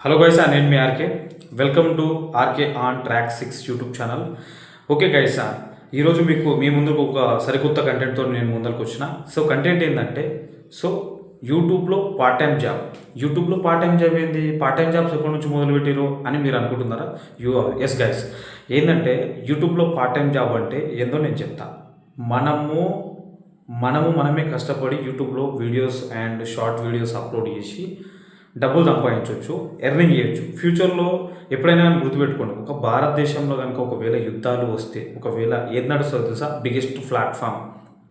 Hello guys, నేను మీ RK. Welcome to RK on track 6 YouTube channel. Okay guys, ఈరోజు మీ ముందుకు ఒక సరికొత్త కంటెంట్తో నేను ముందరకు వచ్చిన. సో కంటెంట్ ఏంటంటే, యూట్యూబ్లో పార్ట్ టైం జాబ్. యూట్యూబ్లో పార్ట్ టైం జాబ్ ఏంది? పార్ట్ టైం జాబ్స్ ఎప్పటి నుంచి మొదలుపెట్టారు అని మీరు అనుకుంటున్నారా? ఎస్ గైస్, ఏంటంటే యూట్యూబ్లో పార్ట్ టైం జాబ్ అంటే ఏందో నేను చెప్తా. మనమే కష్టపడి యూట్యూబ్లో videos and short videos upload చేసి డబ్బులు సంపాదించవచ్చు, ఎర్నింగ్ చేయొచ్చు. ఫ్యూచర్లో ఎప్పుడైనా కానీ గుర్తుపెట్టుకోండి, ఒక భారతదేశంలో కనుక ఒకవేళ యుద్ధాలు వస్తే, ఒకవేళ ఏది నడుస్తుంది తెలుసా? బిగ్గెస్ట్ ప్లాట్ఫామ్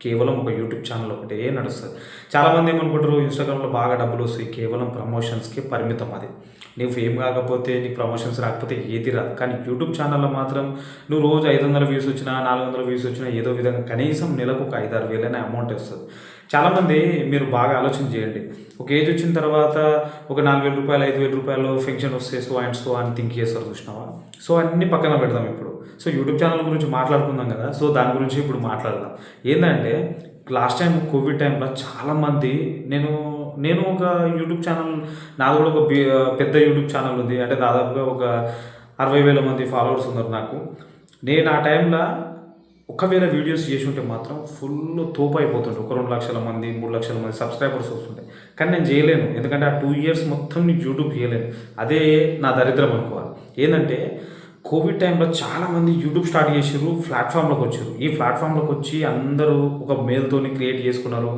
కేవలం ఒక యూట్యూబ్ ఛానల్ ఒకటే నడుస్తుంది. చాలామంది ఏమనుకుంటారు, ఇన్స్టాగ్రామ్లో బాగా డబ్బులు వస్తాయి, కేవలం ప్రమోషన్స్కి పరిమితం. అది నీవు ఫేమ్ కాకపోతే, నీకు ప్రమోషన్స్ రాకపోతే ఏది రాదు. కానీ యూట్యూబ్ ఛానల్లో మాత్రం నువ్వు రోజు 500 వ్యూస్ వచ్చినా, 400 వ్యూస్ వచ్చినా, ఏదో విధంగా కనీసం నెలకు ఒక 5-6 వేలైన అమౌంట్ వస్తుంది. చాలామంది మీరు బాగా ఆలోచన చేయండి, ఒక ఏజ్ వచ్చిన తర్వాత ఒక 4,000 రూపాయలు, 5,000 రూపాయలు ఫంక్షన్ వస్తే సో అని థింక్ చేస్తారు, చూసినావా? సో అన్ని పక్కన పెడదాం ఇప్పుడు. సో యూట్యూబ్ ఛానల్ గురించి మాట్లాడుకుందాం కదా. సో దాని గురించి ఇప్పుడు మాట్లాడదాం. ఏంటంటే, లాస్ట్ టైం కోవిడ్ టైంలో చాలామంది నేను ఒక యూట్యూబ్ ఛానల్, నాది కూడా ఒక పెద్ద యూట్యూబ్ ఛానల్ ఉంది. అంటే దాదాపుగా ఒక 60,000 మంది ఫాలోవర్స్ ఉన్నారు నాకు. నేను ఆ టైంలో ఒకవేళ వీడియోస్ చేసి ఉంటే మాత్రం ఫుల్ తోపు అయిపోతుండే. ఒక 2 లక్షల మంది, 3 లక్షల మంది సబ్స్క్రైబర్స్ వస్తుంటాయి. కానీ నేను చేయలేను, ఎందుకంటే ఆ 2 ఇయర్స్ మొత్తం నీకు యూట్యూబ్ చేయలేను. అదే నా దరిద్రం అనుకోవాలి. ఏంటంటే, కోవిడ్ టైంలో చాలామంది యూట్యూబ్ స్టార్ట్ చేసారు, ప్లాట్ఫామ్లోకి వచ్చారు. ఈ ప్లాట్ఫామ్లోకి వచ్చి అందరూ ఒక మెయిల్తోని క్రియేట్ చేసుకున్నారు.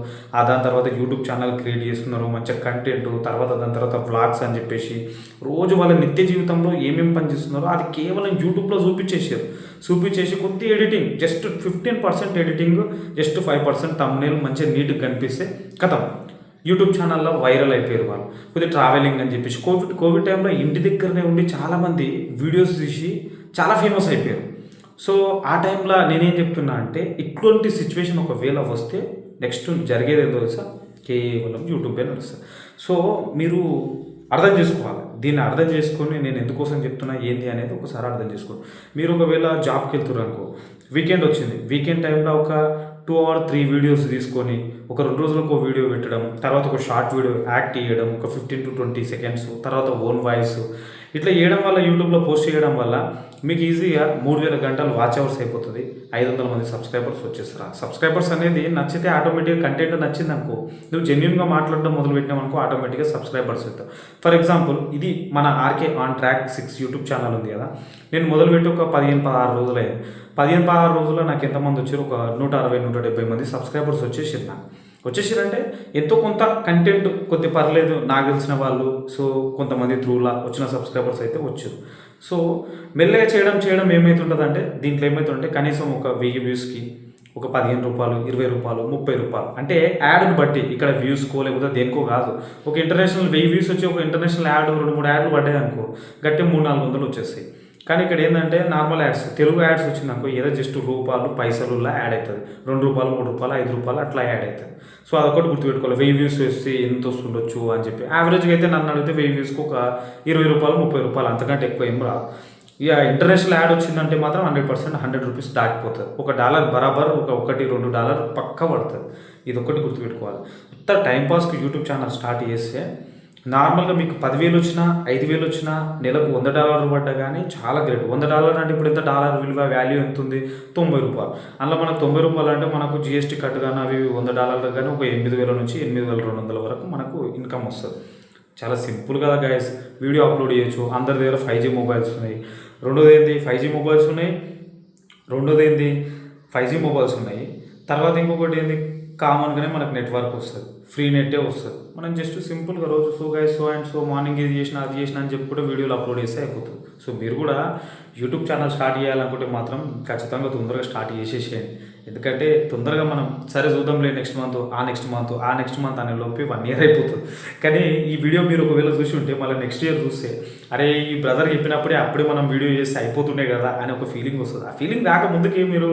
దాని తర్వాత యూట్యూబ్ ఛానల్ క్రియేట్ చేసుకున్నారు, మంచిగా కంటెంట్. దాని తర్వాత వ్లాగ్స్ అని చెప్పేసి రోజు వాళ్ళ నిత్య జీవితంలో ఏమేమి పని చేస్తున్నారో అది కేవలం యూట్యూబ్లో చూపించేసి కొద్ది editing, just 15% editing, just 5% thumbnail మంచిగా నీట్గా కనిపిస్తే కథం యూట్యూబ్ ఛానల్లో వైరల్ అయిపోయారు వాళ్ళు. కొద్దిగా ట్రావెలింగ్ అని చెప్పేసి కోవిడ్ టైంలో ఇంటి దగ్గరనే ఉండి చాలామంది వీడియోస్ తీసి చాలా ఫేమస్ అయిపోయారు. సో ఆ టైంలో నేనేం చెప్తున్నా అంటే, ఇట్లాంటి సిచ్యువేషన్ ఒకవేళ వస్తే నెక్స్ట్ జరిగేది ఏందో తెలుసా? కేవలం యూట్యూబే నడుస్తుంది. సో మీరు అర్థం చేసుకోవాలి. దీన్ని అర్థం చేసుకొని నేను ఎందుకోసం చెప్తున్నా ఏంది అనేది ఒకసారి అర్థం చేసుకోండి. మీరు ఒకవేళ జాబ్కి వెళ్తున్నారు అనుకో, వీకెండ్ వచ్చింది, వీకెండ్ టైంలో ఒక 2 or 3 వీడియోస్ తీసుకొని ఒక 2 రోజులకు ఒక వీడియో పెట్టడం, తర్వాత ఒక షార్ట్ వీడియో యాక్ట్ చేయడం, ఒక 15 to 20 సెకండ్స్, తర్వాత ఓన్ వాయిస్, ఇట్లా చేయడం వల్ల, యూట్యూబ్లో పోస్ట్ చేయడం వల్ల మీకు ఈజీగా 3,000 గంటలు వాచ్ అవర్స్ అయిపోతుంది. 500 మంది సబ్స్క్రైబర్స్ వచ్చేస్తారు. సబ్స్క్రైబర్స్ అనేది నచ్చితే ఆటోమేటిక్గా, కంటెంట్ నచ్చింది అనుకో, నువ్వు జెన్యున్గా మాట్లాడడం మొదలుపెట్టినావు అనుకో, ఆటోమేటిక్గా సబ్స్క్రైబర్స్ అవుతావు. ఫర్ ఎగ్జాంపుల్, ఇది మన RK on track 6 YouTube channel ఉంది కదా. నేను మొదలుపెట్టి ఒక 15-16 రోజులు అయ్యింది. 15-16 రోజుల్లో నాకు ఎంతమంది వచ్చారు? ఒక 160-170 మంది సబ్స్క్రైబర్స్ వచ్చేసారంటే ఎంతో కొంత కంటెంట్ కొద్ది పర్లేదు, నాకు తెలిసిన వాళ్ళు. సో కొంతమంది త్రూలా వచ్చిన సబ్స్క్రైబర్స్ అయితే వచ్చారు. సో మెల్లగా చేయడం ఏమవుతుంటుందంటే, దీంట్లో ఏమవుతుందంటే కనీసం ఒక 1000 వ్యూస్కి ఒక 15 రూపాయలు, 20 రూపాయలు, 30 రూపాయలు. అంటే యాడ్ని బట్టి, ఇక్కడ వ్యూస్కో లేకపోతే దేనికో కాదు. ఒక ఇంటర్నేషనల్ 1000 వ్యూస్ వచ్చి ఒక ఇంటర్నేషనల్ యాడ్ 2-3 యాడ్లు పడ్డాయి అనుకో, గట్టి 300-400 వచ్చేస్తాయి. కానీ ఇక్కడ ఏంటంటే, నార్మల్ యాడ్స్, తెలుగు యాడ్స్ వచ్చిందనుకో, ఏదో జస్ట్ రూపాయలు పైసలులా యాడ్ అవుతుంది. 2 రూపాయలు, 3 రూపాయలు, 5 రూపాయలు అట్లా యాడ్ అవుతుంది. సో అదొకటి గుర్తుపెట్టుకోవాలి. 1000 వ్యూస్ వస్తే ఎంత వస్తుండొచ్చు అని చెప్పి. యావరేజ్గా అయితే నన్ను అడిగితే 1000 వ్యూస్కి ఒక 20 రూపాయలు, 30 రూపాయలు, అంతకంటే ఎక్కువ ఏం రాదు. ఇక ఇంటర్నేషనల్ యాడ్ వచ్చిందంటే మాత్రం 100% 100 రూపీస్ దాటిపోతుంది. $1 బరాబర్ ఒక $1-2 పక్కా పడుతుంది. ఇది ఒకటి గుర్తుపెట్టుకోవాలి. ఇంత టైంపాస్కి యూట్యూబ్ ఛానల్ స్టార్ట్ చేస్తే నార్మల్గా మీకు 10,000 వచ్చినా, 5,000 వచ్చినా, నెలకు $100 పడ్డా కానీ చాలా గ్రేట్. $100 అంటే ఇప్పుడు ఎంత డాలర్ విలువ, వాల్యూ ఎంత ఉంది? 90 రూపాయలు. అందులో మనకు 90 రూపాయలు అంటే మనకు జీఎస్టీ కట్ కానీ అవి $100 కానీ ఒక 8,000 నుంచి 8,200 వరకు మనకు ఇన్కమ్ వస్తుంది. చాలా సింపుల్ కదా గైస్. వీడియో అప్లోడ్ చేయొచ్చు. అందరి దగ్గర 5G మొబైల్స్ ఉన్నాయి. రెండోది 5G మొబైల్స్ ఉన్నాయి. తర్వాత ఇంకొకటి ఏంది, కామన్గానే మనకు నెట్వర్క్ వస్తుంది, ఫ్రీ నెట్టే వస్తుంది. మనం జస్ట్ సింపుల్గా రోజు సో మార్నింగ్ ఇది చేసిన, అది చేసిన అని చెప్పి కూడా వీడియోలు అప్లోడ్ చేస్తే అయిపోతుంది. సో మీరు కూడా యూట్యూబ్ ఛానల్ స్టార్ట్ చేయాలనుకుంటే మాత్రం ఖచ్చితంగా తొందరగా స్టార్ట్ చేసేసేయండి. ఎందుకంటే తొందరగా మనం సరే చూద్దాంలే నెక్స్ట్ మంత్ అనే లోపే 1 year అయిపోతుంది. కానీ ఈ వీడియో మీరు ఒకవేళ చూసి ఉంటే మళ్ళీ నెక్స్ట్ ఇయర్ చూస్తే, అరే ఈ బ్రదర్ అప్పుడే మనం వీడియో చేస్తే అయిపోతుండే కదా అని ఒక ఫీలింగ్ వస్తుంది. ఆ ఫీలింగ్ రాక ముందుకే మీరు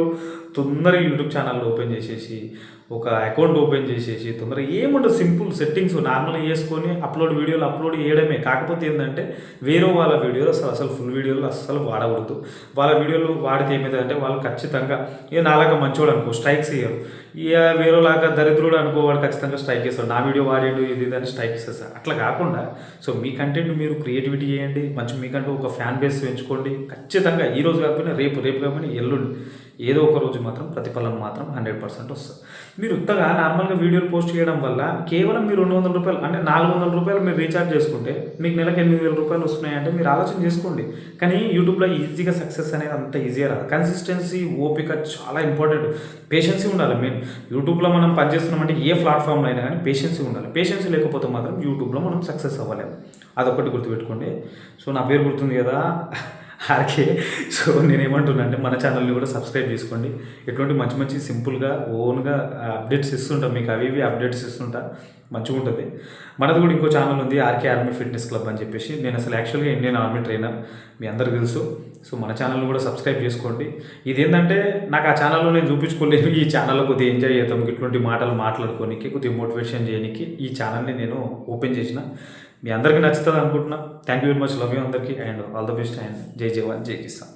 తొందరగా యూట్యూబ్ ఛానల్ ఓపెన్ చేసేసి ఒక అకౌంట్ ఓపెన్ చేసేసి తొందరగా ఏముండదు, సింపుల్ సెట్టింగ్స్ నార్మల్గా చేసుకొని వీడియోలు అప్లోడ్ చేయడమే. కాకపోతే ఏంటంటే వేరే వాళ్ళ వీడియోలు అసలు ఫుల్ వీడియోలు అస్సలు వాడకూడదు. వాళ్ళ వీడియోలు వాడితే ఏమవుతుందంటే వాళ్ళు ఖచ్చితంగా ఇక నాలాగా మంచోడు అనుకో స్ట్రైక్స్ ఇయ్యరు, ఇక వేరేలాగా దరిద్రుడు అనుకో వాడు ఖచ్చితంగా స్ట్రైక్ చేస్తాడు, నా వీడియో వాడాడు ఇది అని స్ట్రైక్ ఇస్తారు. అట్లా కాకుండా సో మీ కంటెంట్ మీరు క్రియేటివిటీ చేయండి, మంచి మీకంటూ ఒక ఫ్యాన్ బేస్ పెంచుకోండి. ఖచ్చితంగా ఈరోజు కాకపోయినా రేపు కాకపోయినా ఎల్లుండి ఏదో ఒక రోజు మాత్రం ప్రతిఫలం మాత్రం 100% వస్తుంది. మీరు ఉత్తగా నార్మల్గా వీడియోలు పోస్ట్ చేయడం వల్ల కేవలం మీరు 200 రూపాయలు అంటే 400 రూపాయలు మీరు రీఛార్జ్ చేసుకుంటే మీకు నెలకు 8,000 రూపాయలు వస్తున్నాయంటే మీరు ఆలోచన చేసుకోండి. కానీ యూట్యూబ్లో ఈజీగా సక్సెస్ అనేది అంత ఈజీగా రాదు. కన్సిస్టెన్సీ, ఓపిక చాలా ఇంపార్టెంట్. పేషెన్సీ ఉండాలి మెయిన్. యూట్యూబ్లో మనం పనిచేస్తున్నామంటే ఏ ప్లాట్ఫామ్లో అయినా కానీ పేషెన్సీ ఉండాలి. పేషెన్సీ లేకపోతే మాత్రం యూట్యూబ్లో మనం సక్సెస్ అవ్వలేము. అదొకటి గుర్తుపెట్టుకోండి. సో నా పేరు గుర్తుంది కదా, ఆర్కే. సో నేనేమంటున్నా అంటే మన ఛానల్ని కూడా సబ్స్క్రైబ్ చేసుకోండి. ఎటువంటి మంచి మంచి సింపుల్గా ఓన్గా అప్డేట్స్ ఇస్తుంటాం మీకు, అవి అప్డేట్స్ ఇస్తుంటా, మంచిగా ఉంటుంది. మనది కూడా ఇంకో ఛానల్ ఉంది, ఆర్కే ఆర్మీ ఫిట్నెస్ క్లబ్ అని చెప్పేసి. నేను అసలు యాక్చువల్గా ఇండియన్ ఆర్మీ ట్రైనర్, మీ అందరికీ తెలుసు. సో మన ఛానల్ని కూడా సబ్స్క్రైబ్ చేసుకోండి. ఇదేంటంటే నాకు ఆ ఛానల్లో నేను చూపించుకోలేను, ఈ ఛానల్లో కొద్దిగా ఎంజాయ్ చేద్దాం, ఇటువంటి మాటలు మాట్లాడుకోనికి, కొద్దిగా మోటివేషన్ చేయడానికి ఈ ఛానల్ని నేను ఓపెన్ చేసిన. మీ అందరికీ నచ్చుతుంది అనుకుంటున్నా. Thank you very much, love you అందరికీ, and all the best, and జై జవాన్ జై కిసాన్.